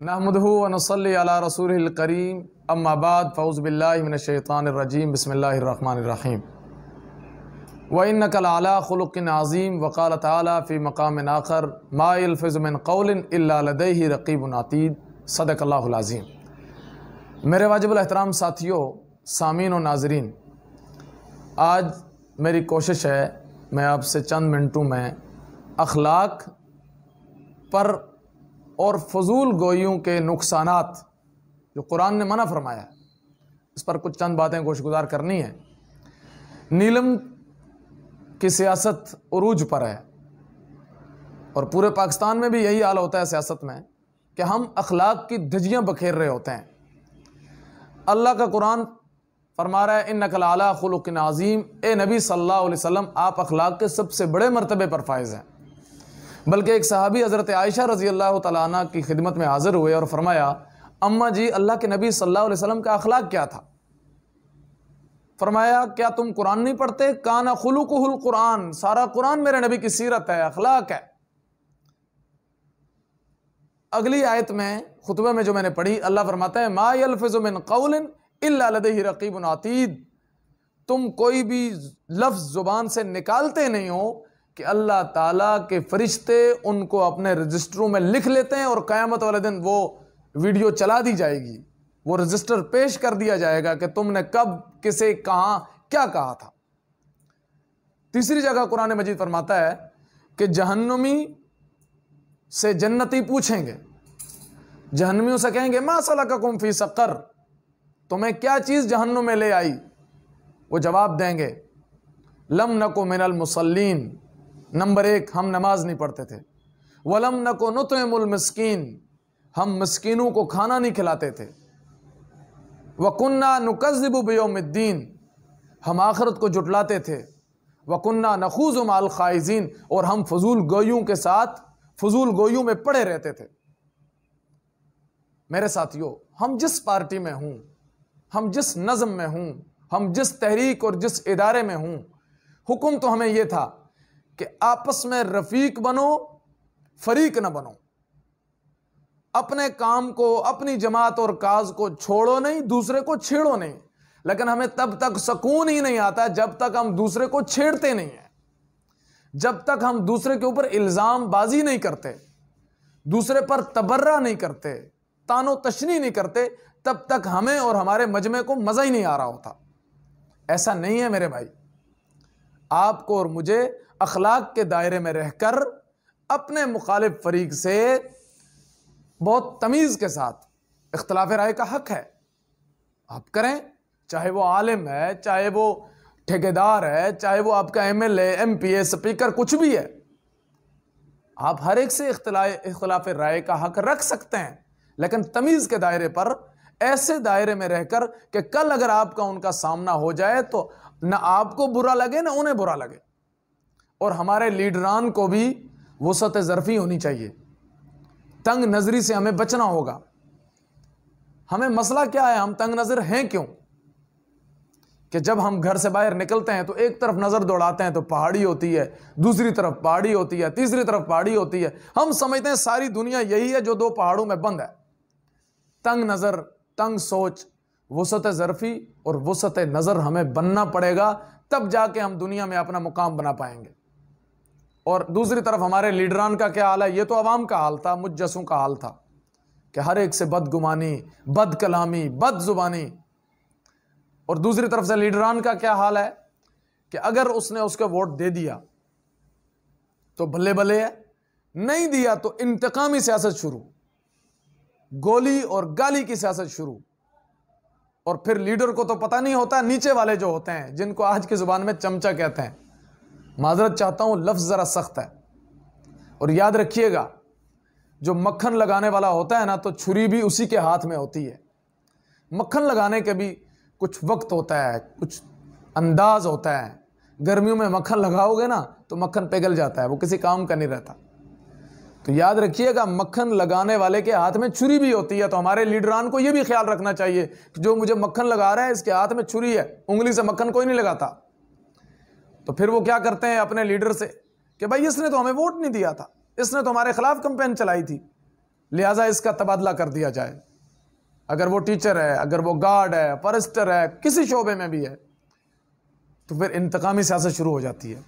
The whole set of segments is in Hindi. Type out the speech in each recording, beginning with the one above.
नहमदुहु व नसल्ली अला रसूलिल करीम अम्मा बाद फ़ऊज़ु बिल्लाहि मिनश शैतानिर रजीम बिस्मिल्लाहिर रहमानिर रहीम व इन्नका लअला खुलुक़िन अज़ीम व क़ाल तआला फ़ी मक़ामिन आख़र मा यल्फ़िज़ु मिन क़ौलिन इल्ला लदैहि रक़ीबुन अतीद सदक़ल्लाहुल अज़ीम। मेरे वाजिबुल एहतराम साथियों, सामीन और नाज़रीन, आज मेरी कोशिश है मैं आपसे चंद मिनटों में अखलाक पर और फजूल गोइयों के नुकसानात जो कुरान ने मना फरमाया है इस पर कुछ चंद बातें गोशगुजार करनी है। नीलम की सियासत उरूज पर है और पूरे पाकिस्तान में भी यही हाल होता है सियासत में कि हम अखलाक की धज्जियाँ बखेर रहे होते हैं। अल्लाह का कुरान फरमा रहा है इन्नका लअला खुलुक़िन अज़ीम, ए नबी सल्लल्लाहु अलैहि वसल्लम आप अखलाक के सबसे बड़े मर्तबे पर फाइज हैं। बल्कि एक सहाबी हज़रत आयशा रज़ी अल्लाह तआला अन्हा की खिदमत में हाज़िर हुए और फरमाया, अम्मा जी, अल्लाह के नबी सल्लल्लाहु अलैहि वसल्लम का अखलाक क्या था? फरमाया, क्या तुम कुरान नहीं पढ़ते? काना खुलुकुहुल कुरान, सारा कुरान मेरे नबी की सीरत है, अखलाक है। अगली आयत में खुतबे में जो मैंने पढ़ी, अल्लाह फरमाता है मा यल्फ़िज़ु मिन क़ौलिन इल्ला लदैहि रक़ीबुन अतीद, तुम कोई भी लफ्ज़ ज़ुबान से निकालते नहीं हो कि अल्लाह ताला के फरिश्ते उनको अपने रजिस्टरों में लिख लेते हैं और क़यामत वाले दिन वो वीडियो चला दी जाएगी, वो रजिस्टर पेश कर दिया जाएगा कि तुमने कब किसे कहाँ क्या कहा था। तीसरी जगह कुरान मजीद फरमाता है कि जहन्नुमी से जन्नती पूछेंगे, जहन्नमियों से कहेंगे मा सलककुम फी सक़र, तुम्हें क्या चीज़ जहन्नुम में ले आई? वो जवाब देंगे लम नको मिनल मुसल्लीन, नंबर 1 हम नमाज नहीं पढ़ते थे, वलम नको नुतइमुल मिस्कीन, हम मिस्कीनों को खाना नहीं खिलाते थे, वकुन्ना नुकज़्ज़िबु बियौमिद्दीन, हम आखिरत को जुटलाते थे, वकुन्ना नखूज़ु माल खाइज़ीन, और हम फजूल गोइयों के साथ फजूल गोइयों में पड़े रहते थे। मेरे साथियों, हम जिस पार्टी में हूँ, हम जिस नज़म में हूँ, हम जिस तहरीक और जिस इदारे में हूँ, हुक्म तो हमें यह था कि आपस में रफीक बनो, फरीक न बनो। अपने काम को, अपनी जमात और काज को छोड़ो नहीं, दूसरे को छेड़ो नहीं। लेकिन हमें तब तक सुकून ही नहीं आता जब तक हम दूसरे को छेड़ते नहीं हैं, जब तक हम दूसरे के ऊपर इल्जाम बाजी नहीं करते, दूसरे पर तबर्रा नहीं करते, तानो तशनी नहीं करते, तब तक हमें और हमारे मजमे को मजा ही नहीं आ रहा होता। ऐसा नहीं है मेरे भाई। आपको और मुझे अखलाक के दायरे में रहकर अपने मुखालिफ फरीक से बहुत तमीज़ के साथ इख्तिलाफ राय का हक है, आप करें। चाहे वो आलिम है, चाहे वो ठेकेदार है, चाहे वो आपका MLA, MPA, स्पीकर, कुछ भी है, आप हर एक से इख्तिलाफ राय का हक रख सकते हैं, लेकिन तमीज़ के दायरे पर, ऐसे दायरे में रहकर कि कल अगर आपका उनका सामना हो जाए तो न आपको बुरा लगे न उन्हें बुरा लगे। और हमारे लीडरान को भी वुसअत ज़र्फ़ी होनी चाहिए, तंग नज़री से हमें बचना होगा। हमें मसला क्या है, हम तंग नज़र हैं क्यों? कि जब हम घर से बाहर निकलते हैं तो एक तरफ नज़र दौड़ाते हैं तो पहाड़ी होती है, दूसरी तरफ पहाड़ी होती है, तीसरी तरफ पहाड़ी होती है। हम समझते हैं सारी दुनिया यही है जो 2 पहाड़ों में बंद है। तंग नज़र, तंग सोच, वुसअत ज़र्फ़ी और वुसअत नज़र हमें बनना पड़ेगा, तब जाके हम दुनिया में अपना मुकाम बना पाएंगे। और दूसरी तरफ हमारे लीडरान का क्या हाल है? ये तो अवाम का हाल था, मुझ जैसों का हाल था कि हर एक से बदगुमानी, बद कलामी, बद जुबानी। और दूसरी तरफ से लीडरान का क्या हाल है कि अगर उसने उसका वोट दे दिया तो भले भले है, नहीं दिया तो इंतकामी सियासत शुरू, गोली और गाली की सियासत शुरू। और फिर लीडर को तो पता नहीं होता, नीचे वाले जो होते हैं, जिनको आज की जुबान में चमचा कहते हैं, माजरत चाहता हूं लफ्ज़ ज़रा सख्त है, और याद रखिएगा जो मक्खन लगाने वाला होता है ना, तो छुरी भी उसी के हाथ में होती है। मक्खन लगाने के भी कुछ वक्त होता है, कुछ अंदाज होता है। गर्मियों में मक्खन लगाओगे ना तो मक्खन पिघल जाता है, वो किसी काम का नहीं रहता। तो याद रखिएगा मक्खन लगाने वाले के हाथ में छुरी भी होती है। तो हमारे लीडरान को यह भी ख्याल रखना चाहिए कि जो मुझे मक्खन लगा रहा है इसके हाथ में छुरी है, उंगली से मक्खन कोई नहीं लगाता। तो फिर वो क्या करते हैं अपने लीडर से कि भाई इसने तो हमें वोट नहीं दिया था, इसने तो हमारे खिलाफ कैंपेन चलाई थी, लिहाजा इसका तबादला कर दिया जाए। अगर वो टीचर है, अगर वो गार्ड है, फॉरेस्टर है, किसी शोबे में भी है, तो फिर इंतकामी सियासत शुरू हो जाती है।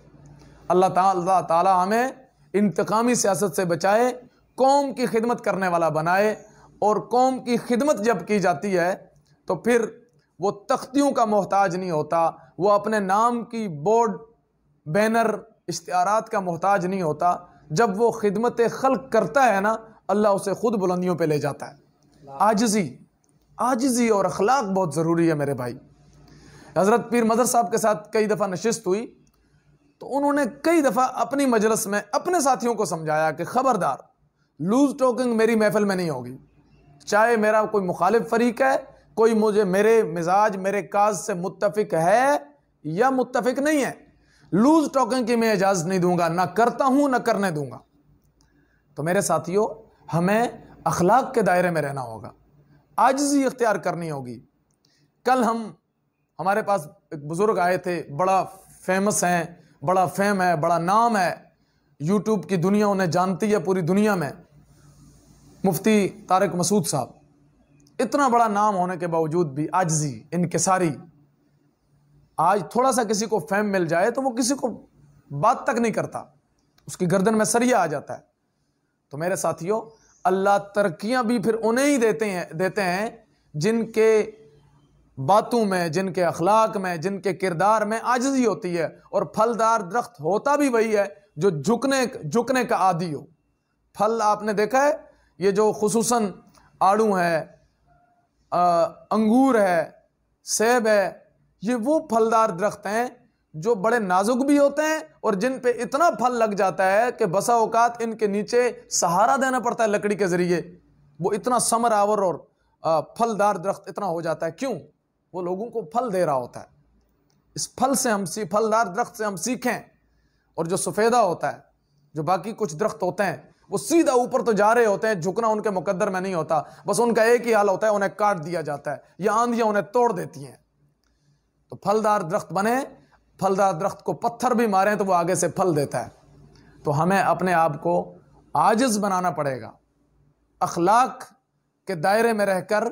अल्लाह ताला हमें इंतकामी सियासत से बचाए, कौम की खिदमत करने वाला बनाए। और कौम की खिदमत जब की जाती है तो फिर वो तख्तियों का मोहताज नहीं होता, वो अपने नाम की बोर्ड, बैनर, इश्तिहारात का मोहताज नहीं होता। जब वो खिदमत खल्क करता है ना, अल्लाह उसे खुद बुलंदियों पे ले जाता है। आजिज़ी और अखलाक बहुत ज़रूरी है मेरे भाई। हज़रत पीर मदर साहब के साथ कई दफ़ा नशिस्त हुई तो उन्होंने कई दफ़ा अपनी मजलिस में अपने साथियों को समझाया कि ख़बरदार, लूज टॉकिंग मेरी महफिल में नहीं होगी। चाहे मेरा कोई मुखालिफ फरीक है, कोई मुझे मेरे मिजाज, मेरे काज से मुत्तफिक है या मुत्तफिक नहीं है, लूज टॉकिंग की मैं इजाज़त नहीं दूंगा, ना करता हूं ना करने दूंगा। तो मेरे साथियों, हमें अखलाक के दायरे में रहना होगा, आजिज़ी इख्तियार करनी होगी। कल हमारे पास एक बुजुर्ग आए थे, बड़ा फेमस हैं, बड़ा फेम है, बड़ा नाम है, यूट्यूब की दुनिया उन्हें जानती है पूरी दुनिया में, मुफ्ती तारिक मसूद साहब। इतना बड़ा नाम होने के बावजूद भी आजिज़ी, इनकिसारी। आज थोड़ा सा किसी को फेम मिल जाए तो वो किसी को बात तक नहीं करता, उसकी गर्दन में सरिया आ जाता है। तो मेरे साथियों, अल्लाह तरक्कियां भी फिर उन्हें ही देते हैं जिनके बातों में, जिनके अखलाक में, जिनके किरदार में आजिज़ी होती है। और फलदार दरख्त होता भी वही है जो झुकने का आदी हो। फल आपने देखा है, ये जो खुसूसन आड़ू है, अंगूर है, सेब है, ये वो फलदार दरख्त हैं जो बड़े नाजुक भी होते हैं और जिन पे इतना फल लग जाता है कि बसा औकात इनके नीचे सहारा देना पड़ता है लकड़ी के जरिए। वो इतना समर आवर और फलदार दरख्त इतना हो जाता है। क्यों? वो लोगों को फल दे रहा होता है। इस फलदार दरख्त से हम सीखें। और जो सफ़ेदा होता है, जो बाकी कुछ दरख्त होते हैं, वो सीधा ऊपर तो जा रहे होते हैं, झुकना उनके मुकद्दर में नहीं होता। बस उनका एक ही हाल होता है, उन्हें काट दिया जाता है या आंधियां उन्हें तोड़ देती हैं। तो फलदार दरख्त बने, फलदार दरख्त को पत्थर भी मारें तो वो आगे से फल देता है। तो हमें अपने आप को आजिज़ बनाना पड़ेगा। अखलाक के दायरे में रहकर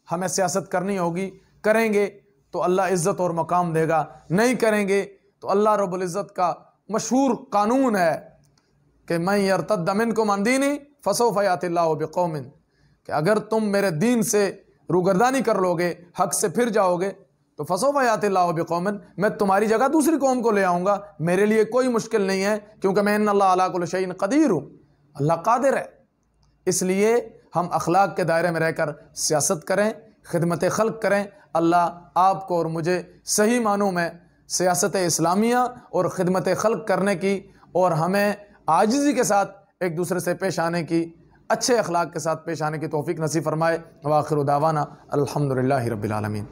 हमें सियासत करनी होगी। करेंगे तो अल्लाह इज़्ज़त और मकाम देगा, नहीं करेंगे तो अल्लाह रब्बुल इज़्ज़त का मशहूर कानून है कि मैं यर्तद्द मिनकुम अन दीनी फसौफ यातिल्लाहु बिक़ौमिन, कि अगर तुम मेरे दीन से रूगर्दानी कर लोगे, हक से फिर जाओगे, तो फसौफ यातिल्लाहु बिक़ौमिन, मैं तुम्हारी जगह दूसरी कौम को ले आऊँगा। मेरे लिए कोई मुश्किल नहीं है, क्योंकि मैं इन्नल्लाह अला कुल्लि शैइन क़दीर हूँ, अल्लाह कादिर है। इसलिए हम अखलाक के दायरे में रहकर सियासत करें, खिदमत खल्क करें। अल्लाह आपको और मुझे सही मानों में सियासत इस्लामिया और खिदमत खल्क करने की और हमें आजिज़ी के साथ एक दूसरे से पेश आने की, अच्छे अखलाक के साथ पेश आने की तौफीक नसीब फरमाए। व आखिर दावाना अल्हम्दुलिल्लाहि रब्बिल आलमीन।